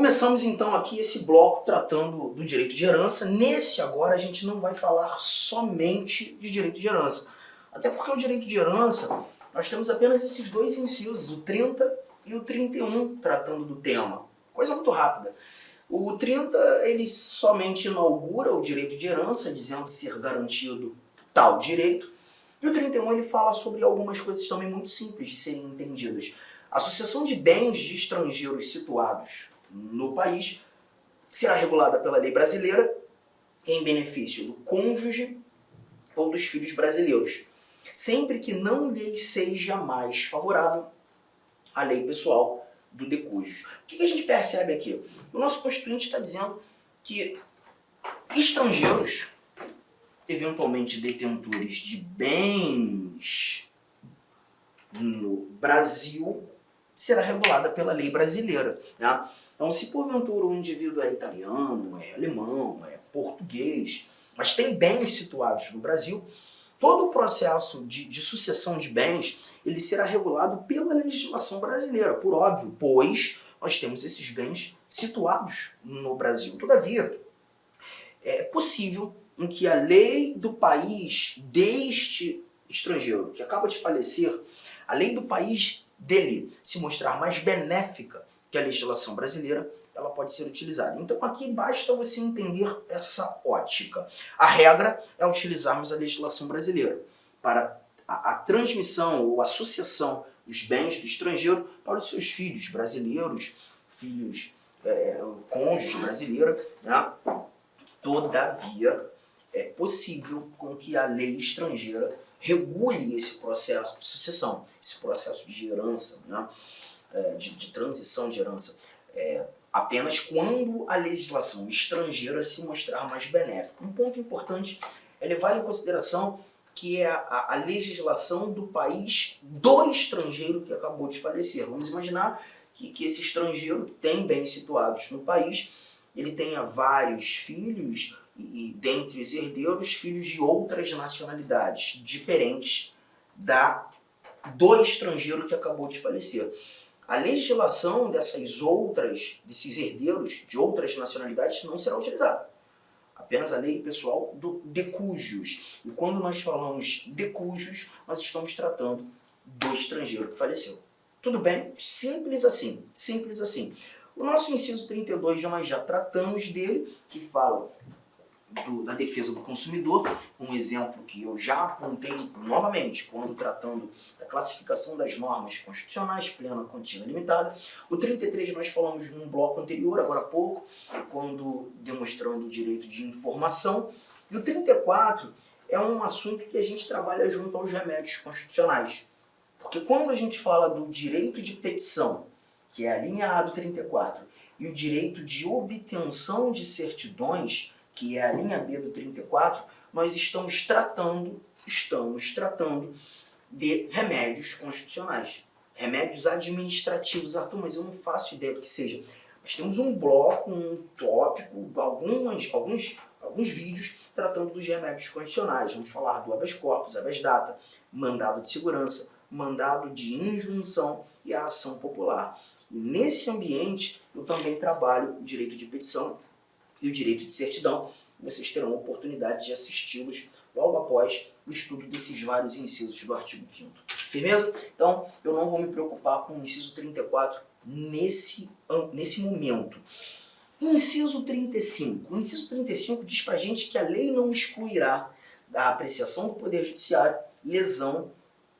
Começamos então aqui esse bloco tratando do direito de herança. Nesse agora a gente não vai falar somente de direito de herança. Até porque o direito de herança, nós temos apenas esses dois incisos, o 30 e o 31, tratando do tema. Coisa muito rápida. O 30, ele somente inaugura o direito de herança, dizendo ser garantido tal direito. E o 31, ele fala sobre algumas coisas também muito simples de serem entendidas. A sucessão de bens de estrangeiros situados no país será regulada pela lei brasileira em benefício do cônjuge ou dos filhos brasileiros, sempre que não lhes seja mais favorável a lei pessoal do decújus. O que a gente percebe aqui? O nosso Constituinte está dizendo que estrangeiros, eventualmente detentores de bens no Brasil, será regulada pela lei brasileira, né? Então, se porventura o indivíduo é italiano, é alemão, é português, mas tem bens situados no Brasil, todo o processo de sucessão de bens ele será regulado pela legislação brasileira, por óbvio, pois nós temos esses bens situados no Brasil. Todavia, é possível em que a lei do país deste estrangeiro que acaba de falecer, a lei do país dele se mostrar mais benéfica que a legislação brasileira, ela pode ser utilizada. Então aqui basta você entender essa ótica. A regra é utilizarmos a legislação brasileira para a transmissão ou a sucessão dos bens do estrangeiro para os seus filhos brasileiros, filhos cônjuges brasileiros, né? Todavia, é possível com que a lei estrangeira regule esse processo de sucessão, esse processo de herança, né? De transição de herança, apenas quando a legislação estrangeira se mostrar mais benéfica. Um ponto importante é levar em consideração que é a legislação do país do estrangeiro que acabou de falecer. Vamos imaginar que esse estrangeiro tem bens situados no país, ele tenha vários filhos e dentre os herdeiros, filhos de outras nacionalidades, diferentes do estrangeiro que acabou de falecer. A legislação desses herdeiros de outras nacionalidades não será utilizada. Apenas a lei pessoal do decújus. E quando nós falamos decújus, nós estamos tratando do estrangeiro que faleceu. Tudo bem? Simples assim. Simples assim. O nosso inciso 32, nós já tratamos dele, que fala da defesa do consumidor, um exemplo que eu já apontei novamente quando tratando da classificação das normas constitucionais, plena, contínua e limitada. O 33 nós falamos num bloco anterior, agora há pouco, quando demonstrando o direito de informação. E o 34 é um assunto que a gente trabalha junto aos remédios constitucionais. Porque quando a gente fala do direito de petição, que é a linha A do 34, e o direito de obtenção de certidões, que é a linha B do 34, nós estamos tratando de remédios constitucionais. Remédios administrativos. Arthur, mas eu não faço ideia do que seja. Nós temos um bloco, um tópico, alguns vídeos tratando dos remédios constitucionais. Vamos falar do habeas corpus, habeas data, mandado de segurança, mandado de injunção e a ação popular. E nesse ambiente, eu também trabalho o direito de petição e o direito de certidão. Vocês terão a oportunidade de assisti-los logo após o estudo desses vários incisos do artigo 5º. Firmeza? Então, eu não vou me preocupar com o inciso 34 nesse momento. Inciso 35. O inciso 35 diz pra gente que a lei não excluirá da apreciação do Poder Judiciário lesão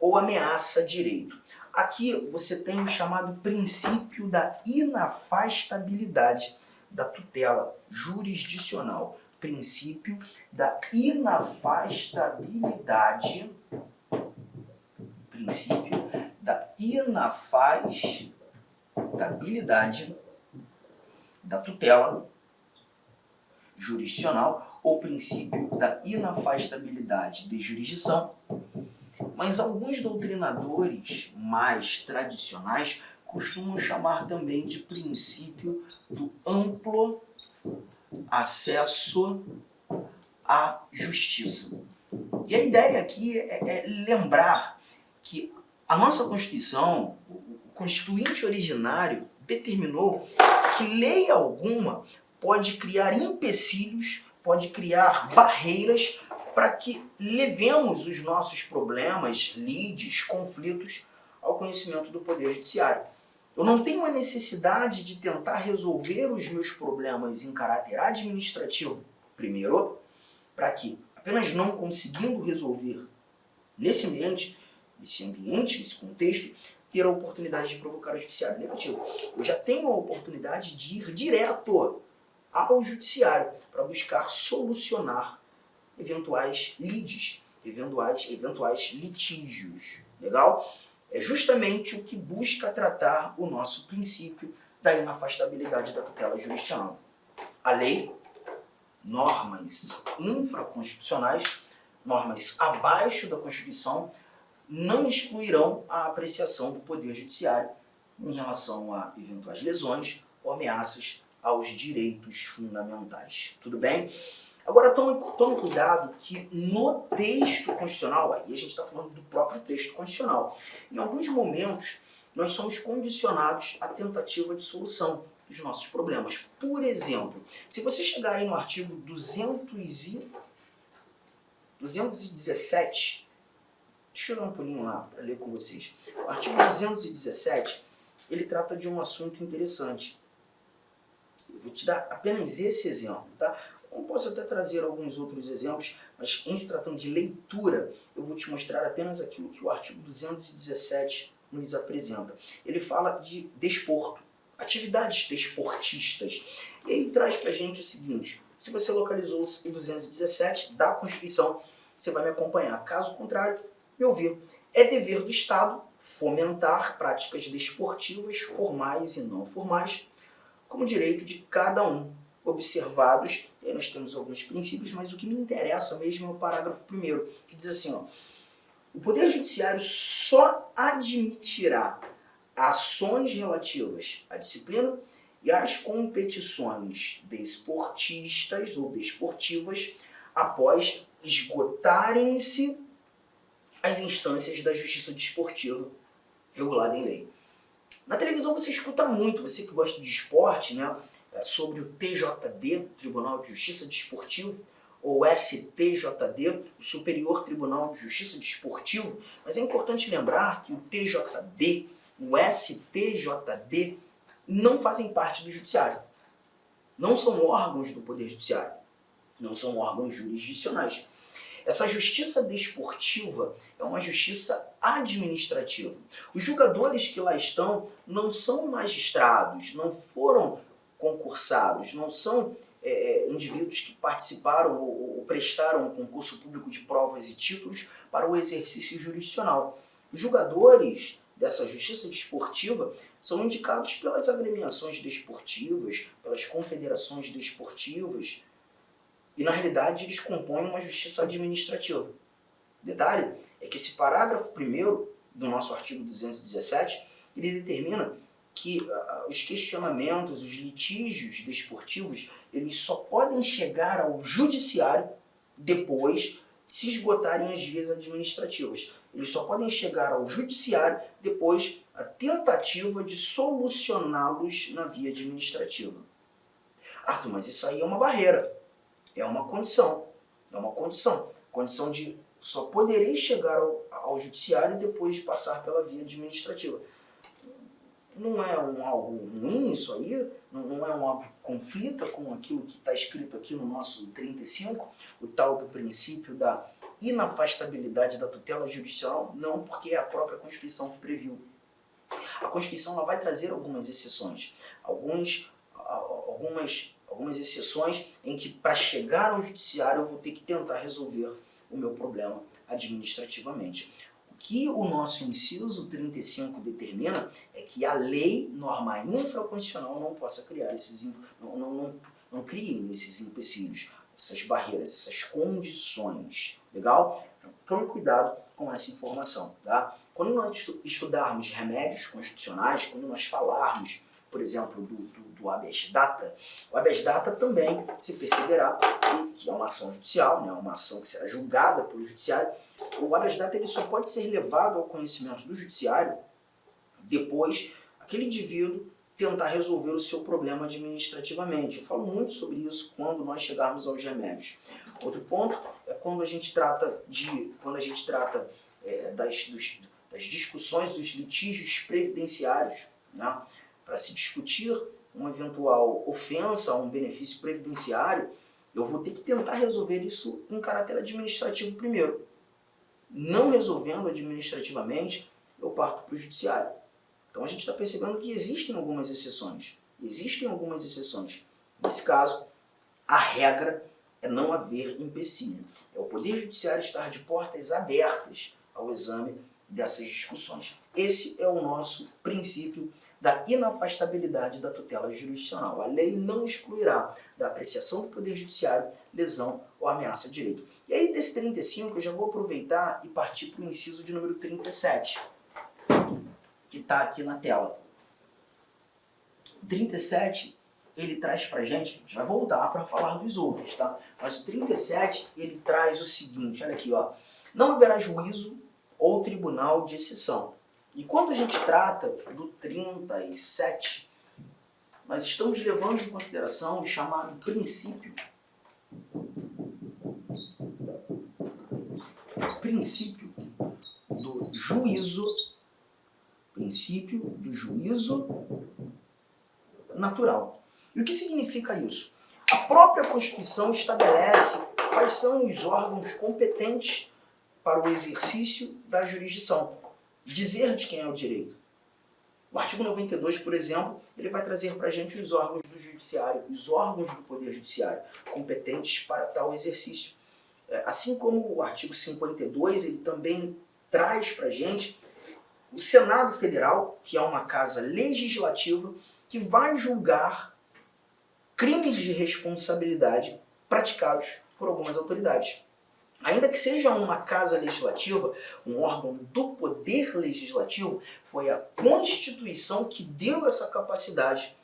ou ameaça a direito. Aqui você tem o chamado princípio da inafastabilidade da tutela jurisdicional. Princípio da inafastabilidade. Princípio da inafastabilidade da tutela jurisdicional ou princípio da inafastabilidade de jurisdição. Mas alguns doutrinadores mais tradicionais costumam chamar também de princípio do amplo acesso à justiça. E a ideia aqui é lembrar que a nossa Constituição, o constituinte originário determinou que lei alguma pode criar empecilhos, pode criar barreiras para que levemos os nossos problemas, lides, conflitos ao conhecimento do Poder Judiciário. Eu não tenho a necessidade de tentar resolver os meus problemas em caráter administrativo, primeiro, para que, apenas não conseguindo resolver nesse ambiente, nesse contexto, ter a oportunidade de provocar o judiciário negativo. Eu já tenho a oportunidade de ir direto ao judiciário para buscar solucionar eventuais lides, eventuais litígios. Legal? É justamente o que busca tratar o nosso princípio da inafastabilidade da tutela jurisdicional. A lei, normas infraconstitucionais, normas abaixo da Constituição, não excluirão a apreciação do Poder Judiciário em relação a eventuais lesões ou ameaças aos direitos fundamentais. Tudo bem? Agora, tome cuidado que no texto constitucional, aí a gente está falando do próprio texto constitucional, em alguns momentos nós somos condicionados à tentativa de solução dos nossos problemas. Por exemplo, se você chegar aí no artigo 217, deixa eu dar um pulinho lá para ler com vocês. O artigo 217, ele trata de um assunto interessante. Eu vou te dar apenas esse exemplo, tá? Eu posso até trazer alguns outros exemplos, mas em se tratando de leitura, eu vou te mostrar apenas aquilo que o artigo 217 nos apresenta. Ele fala de desporto, atividades desportistas. E aí traz pra gente o seguinte: se você localizou o 217 da Constituição, você vai me acompanhar. Caso contrário, me ouvir. É dever do Estado fomentar práticas desportivas, formais e não formais, como direito de cada um, observados, e aí nós temos alguns princípios, mas o que me interessa mesmo é o parágrafo 1º, que diz assim, ó: o Poder Judiciário só admitirá ações relativas à disciplina e às competições desportistas ou desportivas após esgotarem-se as instâncias da justiça desportiva regulada em lei. Na televisão você escuta muito, você que gosta de esporte, né, sobre o TJD, Tribunal de Justiça Desportivo, ou STJD, o Superior Tribunal de Justiça Desportivo, mas é importante lembrar que o TJD, o STJD, não fazem parte do Judiciário. Não são órgãos do Poder Judiciário, não são órgãos jurisdicionais. Essa justiça desportiva é uma justiça administrativa. Os julgadores que lá estão não são magistrados, não foram concursados, não são indivíduos que participaram ou prestaram um concurso público de provas e títulos para o exercício jurisdicional. Os julgadores dessa justiça desportiva são indicados pelas agremiações desportivas, pelas confederações desportivas, e na realidade eles compõem uma justiça administrativa. Detalhe é que esse parágrafo 1º do nosso artigo 217, ele determina que os questionamentos, os litígios desportivos, eles só podem chegar ao judiciário depois de se esgotarem as vias administrativas. Eles só podem chegar ao judiciário depois da tentativa de solucioná-los na via administrativa. Arthur, mas isso aí é uma barreira, é uma condição. Condição de só poderei chegar ao judiciário depois de passar pela via administrativa. Não é algo ruim isso aí? Não é algo que conflita com aquilo que está escrito aqui no nosso 35, o tal do princípio da inafastabilidade da tutela jurisdicional? Não, porque é a própria Constituição que previu. A Constituição ela vai trazer algumas exceções, algumas exceções em que para chegar ao judiciário eu vou ter que tentar resolver o meu problema administrativamente. O que o nosso inciso 35 determina é que a lei, norma infraconstitucional, não possa criar não criem esses empecilhos, essas barreiras, essas condições. Legal? Então, tome cuidado com essa informação. Tá? Quando nós estudarmos remédios constitucionais, quando nós falarmos, por exemplo, do habeas data, o habeas data também se perceberá que é uma ação judicial, né, uma ação que será julgada pelo judiciário. O habeas data ele só pode ser levado ao conhecimento do judiciário depois aquele indivíduo tentar resolver o seu problema administrativamente. Eu falo muito sobre isso quando nós chegarmos aos remédios. Outro ponto é quando a gente trata das discussões dos litígios previdenciários, né? Para se discutir uma eventual ofensa a um benefício previdenciário, eu vou ter que tentar resolver isso em caráter administrativo primeiro. Não resolvendo administrativamente, eu parto para o judiciário. Então a gente está percebendo que existem algumas exceções. Nesse caso, a regra é não haver empecilho. É o Poder Judiciário estar de portas abertas ao exame dessas discussões. Esse é o nosso princípio da inafastabilidade da tutela jurisdicional. A lei não excluirá da apreciação do Poder Judiciário lesão ou ameaça de direito. E aí, desse 35, eu já vou aproveitar e partir para o inciso de número 37, que está aqui na tela. O 37, ele traz para a gente vai voltar para falar dos outros, tá? Mas o 37, ele traz o seguinte, olha aqui, ó. Não haverá juízo ou tribunal de exceção. E quando a gente trata do 37, nós estamos levando em consideração o chamado princípio do juízo natural. E o que significa isso? A própria Constituição estabelece quais são os órgãos competentes para o exercício da jurisdição. Dizer de quem é o direito. O artigo 92, por exemplo, ele vai trazer para a gente os órgãos do judiciário, os órgãos do Poder Judiciário, competentes para tal exercício. Assim como o artigo 52, ele também traz para a gente o Senado Federal, que é uma casa legislativa, que vai julgar crimes de responsabilidade praticados por algumas autoridades. Ainda que seja uma casa legislativa, um órgão do poder legislativo, foi a Constituição que deu essa capacidade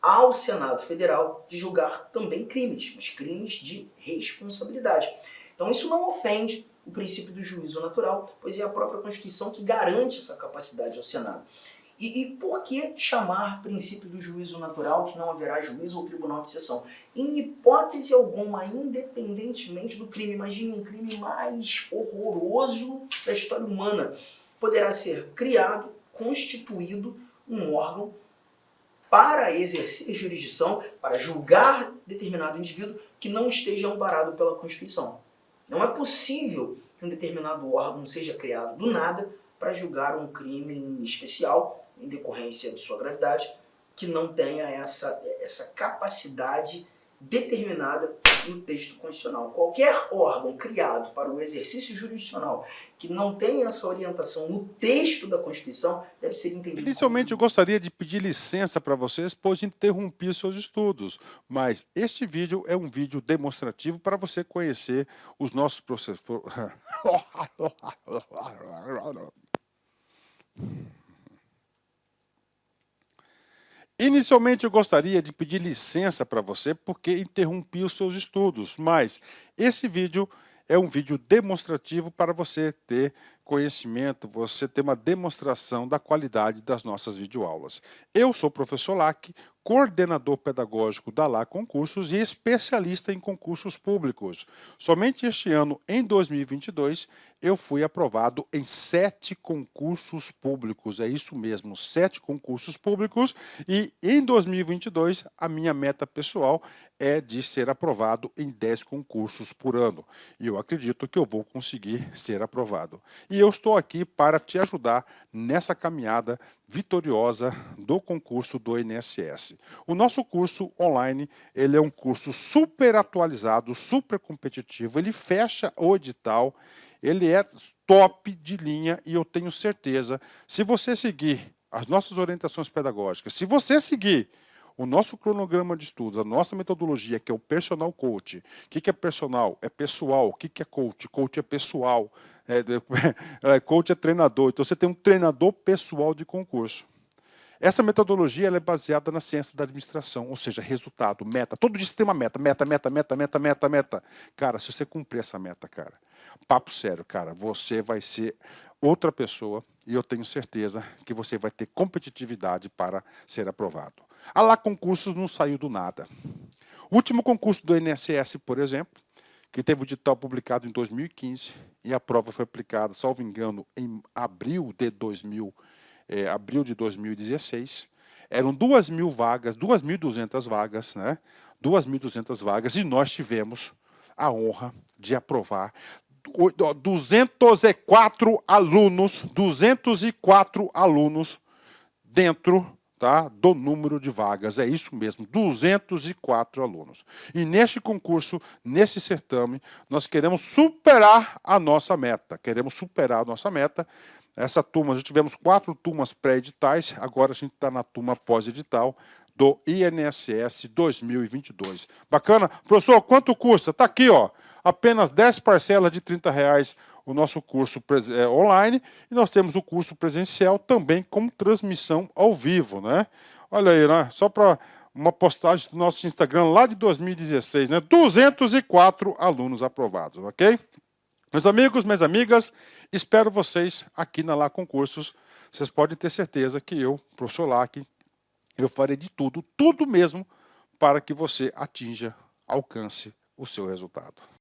ao Senado Federal de julgar também crimes, mas crimes de responsabilidade. Então isso não ofende o princípio do juízo natural, pois é a própria Constituição que garante essa capacidade ao Senado. E por que chamar princípio do juízo natural que não haverá juízo ou tribunal de exceção? Em hipótese alguma, independentemente do crime, imagine um crime mais horroroso da história humana, poderá ser criado, constituído um órgão para exercer jurisdição, para julgar determinado indivíduo que não esteja amparado pela Constituição. Não é possível que um determinado órgão seja criado do nada para julgar um crime em especial, em decorrência de sua gravidade, que não tenha essa capacidade determinada no texto constitucional. Qualquer órgão criado para o exercício jurisdicional que não tenha essa orientação no texto da Constituição deve ser entendido. Inicialmente eu gostaria de pedir licença para vocês, pois interrompi seus estudos, mas este vídeo é um vídeo demonstrativo para você conhecer os nossos processos. Inicialmente eu gostaria de pedir licença para você porque interrompi os seus estudos, mas esse vídeo é um vídeo demonstrativo para você ter conhecimento, você ter uma demonstração da qualidade das nossas videoaulas. Eu sou o professor Lac, coordenador pedagógico da LA Concursos e especialista em concursos públicos. Somente este ano, em 2022, eu fui aprovado em 7 concursos públicos. É isso mesmo, 7 concursos públicos. E em 2022, a minha meta pessoal é de ser aprovado em 10 concursos por ano. E eu acredito que eu vou conseguir ser aprovado. E eu estou aqui para te ajudar nessa caminhada vitoriosa do concurso do INSS. O nosso curso online, ele é um curso super atualizado, super competitivo, ele fecha o edital, ele é top de linha e eu tenho certeza, se você seguir as nossas orientações pedagógicas, se você seguir o nosso cronograma de estudos, a nossa metodologia, que é o Personal Coach. O que é personal? É pessoal. O que é coach? Coach é pessoal. Coach é treinador. Então você tem um treinador pessoal de concurso. Essa metodologia ela é baseada na ciência da administração, ou seja, resultado, meta. Todo dia você tem uma meta, meta. Cara, se você cumprir essa meta, cara, papo sério, cara, você vai ser outra pessoa e eu tenho certeza que você vai ter competitividade para ser aprovado. A Lá Concursos não saiu do nada. O último concurso do INSS, por exemplo, que teve o edital publicado em 2015 e a prova foi aplicada, salvo engano, em abril de 2016. Eram 2.000 vagas, 2.200 vagas, né? 2.200 vagas e nós tivemos a honra de aprovar 204 alunos dentro, tá, do número de vagas. É isso mesmo, 204 alunos. E neste concurso, nesse certame, nós queremos superar a nossa meta. Essa turma, já tivemos 4 turmas pré-editais, agora a gente está na turma pós-edital do INSS 2022. Bacana? Professor, quanto custa? Está aqui, ó, apenas 10 parcelas de R$30 o nosso curso online, e nós temos o curso presencial também com transmissão ao vivo, né? Olha aí, né? Só para uma postagem do nosso Instagram lá de 2016, né? 204 alunos aprovados, ok? Meus amigos, minhas amigas, espero vocês aqui na Lá Concursos. Vocês podem ter certeza que eu, professor Lac, eu farei de tudo mesmo, para que você atinja, alcance o seu resultado.